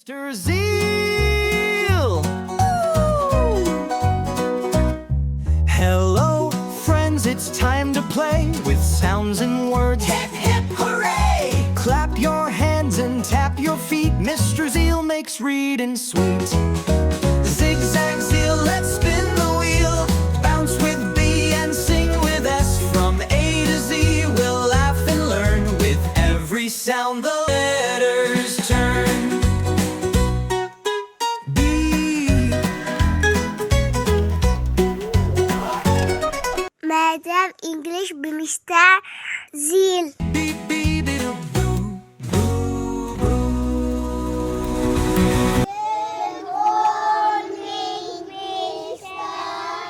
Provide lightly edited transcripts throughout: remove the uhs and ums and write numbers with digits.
Mr. Zeal! Hello, friends, it's time to play with sounds and words. Hip, hip, hooray! Clap your hands and tap your feet. Mr. Zeal makes reading sweet. Zigzag Zeal, let's spin the wheel. Bounce with B and sing with S. From A to Z, we'll laugh and learn. With every sound, the letters turn. Madam English by Mr. Zeal. Beep, beep, beep, boo, boo, boo.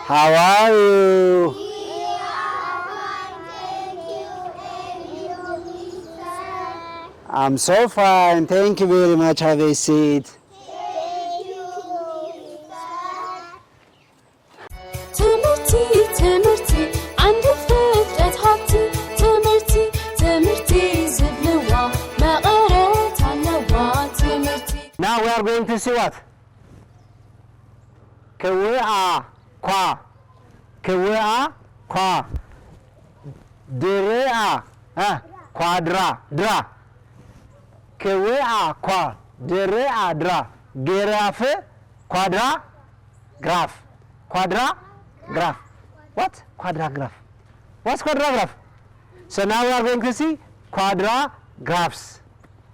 How are you? I'm so fine. Thank you very much. Have a seat. ትምህርቲ ትምህርቲ ዓንዲ ፍልጠት ሃብቲ ትምህርቲ ትምህርቲ ዝብልዋ መቐረት ኣለዋ ትምህርቲ Now we are going to see what? Kwa, kwa. Kwa, kwa. Drea, quadra, dra. Kwa, kwa. Drea, dra. Graph, quadra, graph. Quadra, graph. What? Quadragraph. What's quadragraph? So now we are going to see quadragraphs.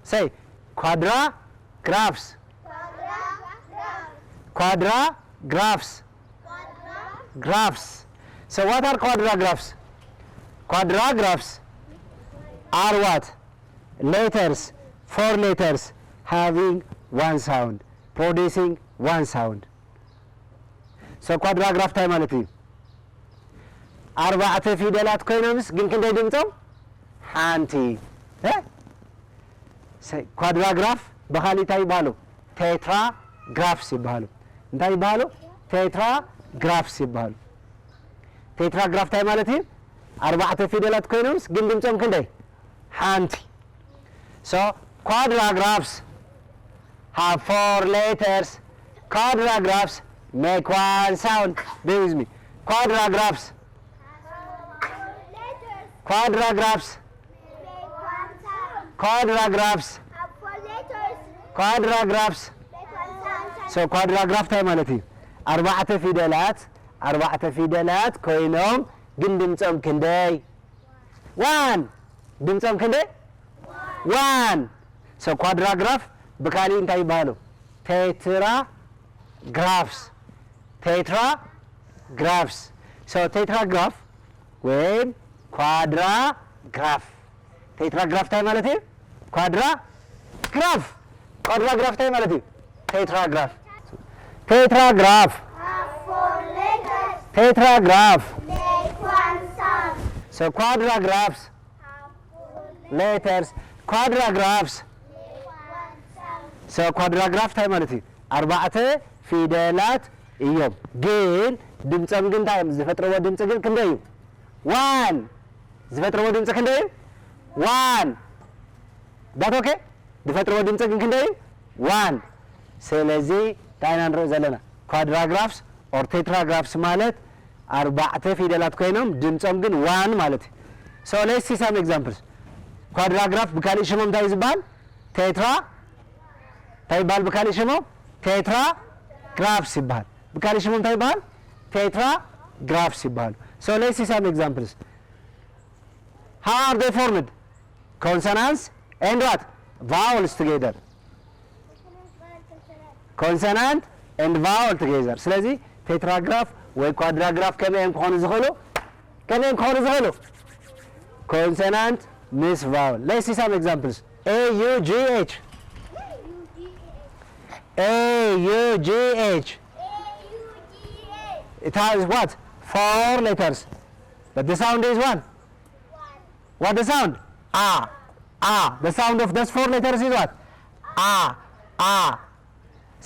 Say, quadragraphs. Quadragraphs. Graphs. So what are quadragraphs? Quadragraphs are what? Letters, 4 letters having one sound, producing one sound. So quadragraph ታይ ማለት እዩ ኣርባዕተ ፊደላት ኮይኖምስ ግን ክንደይ ድምፆም ሓንቲ ኳድራግራፍ ብኻሊእ እንታይ ይበሃሉ ቴትራግራፍስ ይበሃሉ እንታይ ይበሃሉ ቴትራግራፍስ ይበሃሉ ቴትራግራፍ ታይ ማለት እዩ ኣርባዕተ ፊደላት ኮይኖምስ ግን ድምፆም ክንደይ ሓንቲ so quadragraphs have 4 letters quadragraphs make one sound. Be with me. Quadragraphs. Quadragraphs. Quadragraphs. Quadragraphs. So quadragraph ታይ ማለት እዩ ኣርባዕተ ፊደላት ኮይኖም ግን ድምፆም ክንደይ 1 ድምፆም ክንደይ 1 so quadragraph ብካሊእ እንታይ ይበሃሉ tetragraphs tetragraphs so tetragraph when quadragraph tetragraph ታይ ማለት እዩ quadragraph ታይ ማለት እዩ tetragraph tetragraph Make one sound. so quadragraphs letters quadragraphs so quadragraph ታይ ማለት እዩ ኣርባዕተ ፊደላት እዮም ግን ድምፆም ግን እንታይ ዝፈጥረዎ ድምፂ ግን ክንደይ እዩ 1 ዝፈጥረዎ ድምፂ ክንደይ እዩ 1 ዳት ኦኬ ዝፈጥረዎ ድምፂ ግን ክንደይ እዩ 1 ስለዚ እንታይ ኢና ንሪኦ ዘለና ኳድራግራፍስ ኦር ቴትራግራፍስ ማለት ኣርባዕተ ፊደላት ኮይኖም ድምፆም ግን 1 ማለት እዩ so let's see some examples ኳድራግራፍ ብካሊእ ሽሞም እንታይ ዝበሃል ቴትራ እንታይ ይበሃል ብካሊእ ሽሞም tetragraphs ይባላል ብካሊእ ሽሙ እንታይ ይባላል tetragraphs ይባላሉ so let's see some examples how are they formed consonants and what vowels together consonant and vowel together ስለዚህ tetragraph ወይ quadragraph ከመይ ክኾኑ ዝኽእሉ consonant ምስ vowel let's see some examples AUGH AUGH. It has what? 4 letters. But the sound is what? What the sound? Ah. The sound of those 4 letters is what? Ah.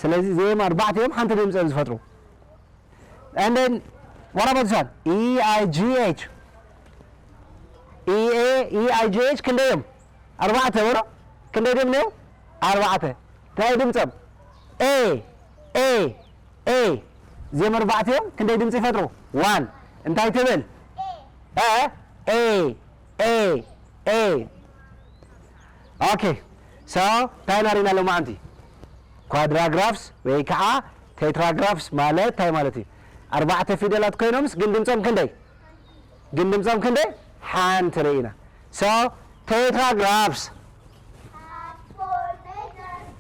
ስለዚህ ዜም ኣርባዕተ እዮም ሓንቲ ድምፂ ዝፈጥሩ and then what about this one? EIGH. EIGH ክንደይ እዮም ኣርባዕተ ወሮ ክንደይ ድምፅ ነው ኣርባዕተ እንታይ ድምፆም ኤ ኤ ኤ እዚኦም ኣርባዕትዮም ክንደይ ድምፂ ይፈጥሩ ዋን እንታይ ትብል ኤ ኤ ኤ ኤ ኦኬ ሶ እንታይ ናሪና ሎማዓንቲ ኳድራግራፍስ ወይ ከዓ ቴትራግራፍስ ማለት እንታይ ማለት እዩ ኣርባዕተ ፊደላት ኮይኖምስ ግን ድምፆም ክንደይ ሓንቲ ርኢና ሶ tetragraphs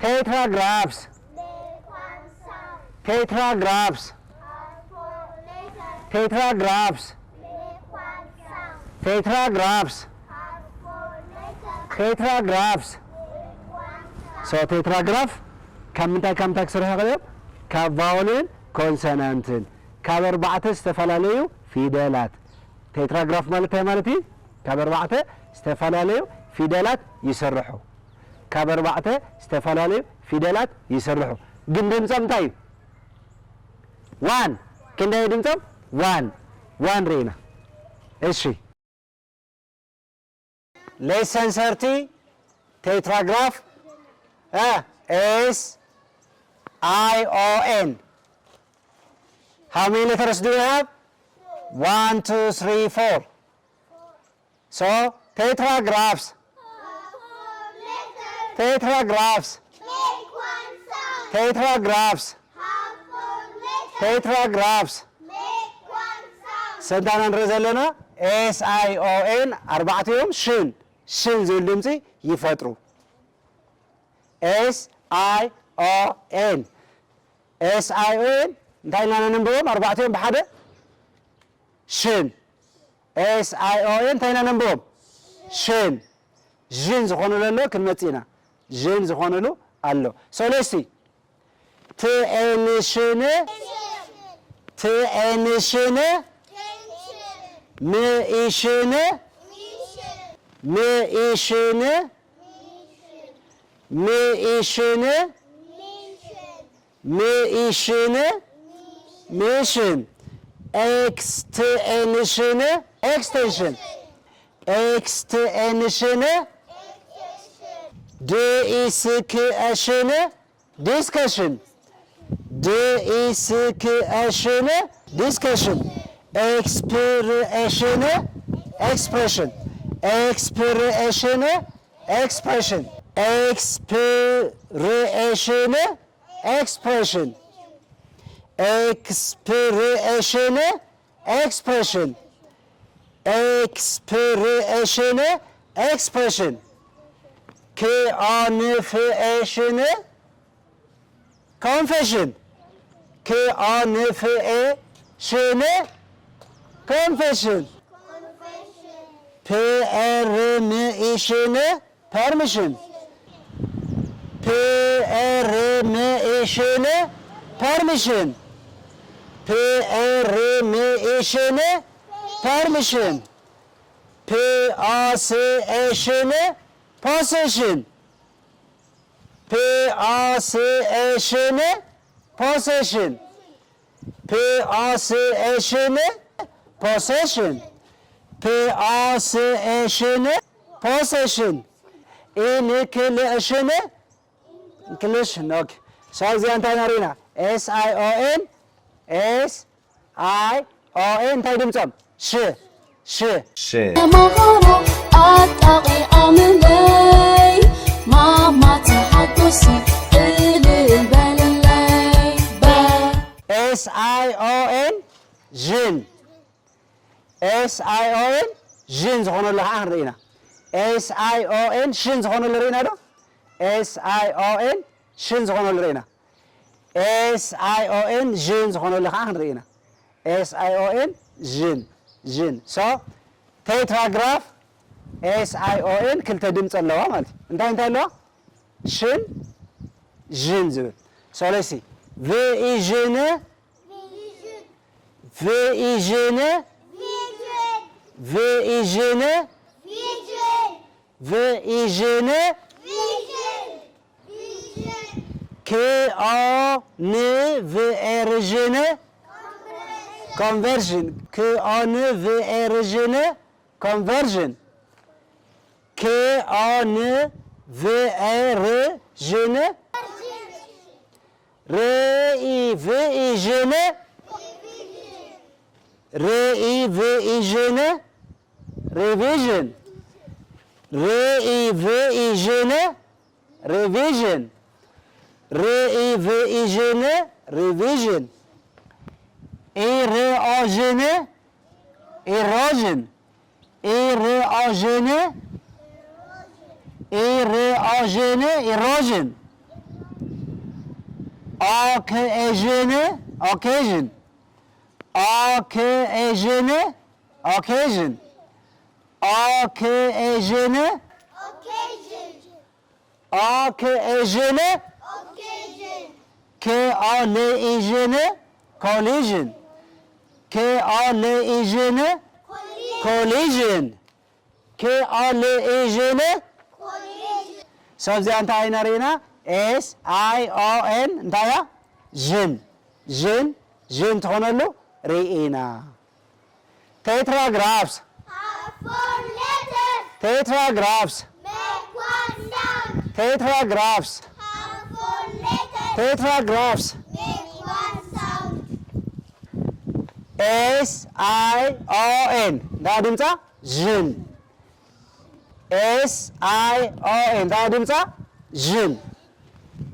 tetragraphs tetragraphs tetragraphs tetragraphs tetragraphs so tetragraph ካብ ምንታይ ክሰርሕ ይኽእል ካብ ቫውልን ኮንሶናንትን ካብ ኣርባዕተ ዝተፈላለዩ ፊደላት ቴትራግራፍ ማለት እንታይ ማለት እዩ ካብ ኣርባዕተ ዝተፈላለዩ ፊደላት ይሰርሑ ካብ ኣርባዕተ ዝተፈላለዩ ፊደላት ይሰርሑ ግን ድምፆም እንታይ እዩ ዋን ክንደይ ድምፆም ዋን ርኢና እሺ lesson 30 tetragraph S I O N how many letters do you have 1 2 3 4 so tetragraphs tetragraphs tetragraphs tetragraphs ስንታና ንርኢ ዘለና ኤስ አይ ኦ ኤን ኣርባዕትዮም ሽን ዝብል ድምፂ ይፈጥሩ ኤስ አይ ኦ ኤን ኤስ አይ ኦ ኤን እንታይ ኢና ነንብቦም ኣርባዕትዮም ብሓደ ሽን ኤስ አይ ኦ ኤን እንታይ ኢና ነንብቦም ሽን ዥን ዝኾኑሉ ኣሎ ክንመፅእ ኢና ዥን ዝኾኑሉ ኣሎ ሰለስቲ ትኤንሽን ምኢሽን ምኢሽን ምኢሽን ምኢሽን ሚሽን ኤክስቴንሽን ኤክስቴንሽን ኤክስቴንሽን ዲኢስክኤሽን ዲስከሽን ዲኢስክኤሽን ዲስከሽን expression expression expression expression expression expression expression expression expression expression confession confession confession confession permission permission permission permission permission permission possession possession possession possession possession possession possession possession inclination inclination okay so እዚኣ እንታይ ናሪና S I O N እንታይ ድምፆም ሽ ተማሃሮ አጣቂዖምለይ ማማ ተሓጎሲ እልል በለለይ S I O N ዥን S I O N ዥን ዝኾነሉ ከዓ ንሪኢና S I O N ሽን ዝኾነሉ ርኢና ዶ S I O N ሽን ዝኾነሉ ርኢና S I O N ዥን ዝኾነሉ ከዓ ንሪኢና S I O N ዥን ሶ ቴትራግራፍ S I O N ክልተ ድምፂ ኣለዋ ማለት እዩ እንታይ ኣለዋ ሽን ዥን ዝብል ሰለስቲ ቪዥን ቪዥን ቪዥን ቪዥን ኮንቨርዥን ኮንቨርዥን ኮንቨርዥን ኮንቨርዥን ኮንቨርዥን Revision. Revision. Revision. Revision. Revision. Revision. Revision. Erosion. Erosion. Erosion. Erosion. Erosion. Occasion. Occasion. Occasion. Occasion. Occasion. Occasion. Collision. Collision. Collision. Collision. Collision. ስለዚህ አንተ አይናሬና SION እንታያ ዥን ዥን ዥን ትሆነሉ ሪኢና ቴትራግራፍስ tetragraphs tetragraphs tetragraphs SION ዳ ድምፃ ዥን SION ዳ ድምፃ ዥን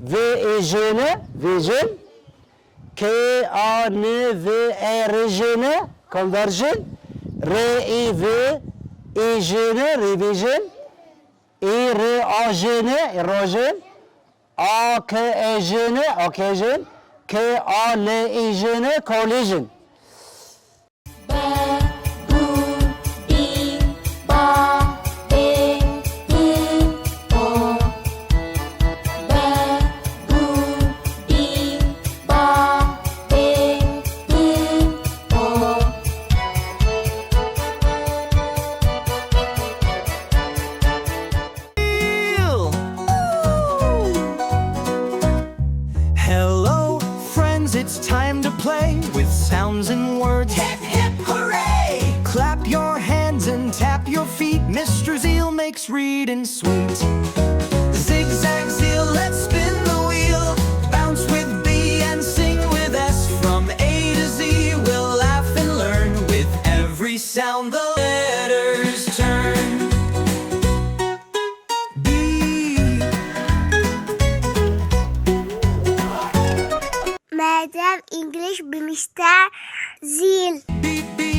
vision vision conversion conversion revision revision erosion erosion occasion occasion collision collision Hello, friends, it's time to play with sounds and words. Hip, hip, hooray! Clap your hands and tap your feet. Mr. Zeal makes reading sweet. Zigzag Zeal, let's spin the wheel. Bounce with B and sing with S. From A to Z, we'll laugh and learn. With every sound, the letters turn. B. Madam English Mr. Zeal. Beep, beep.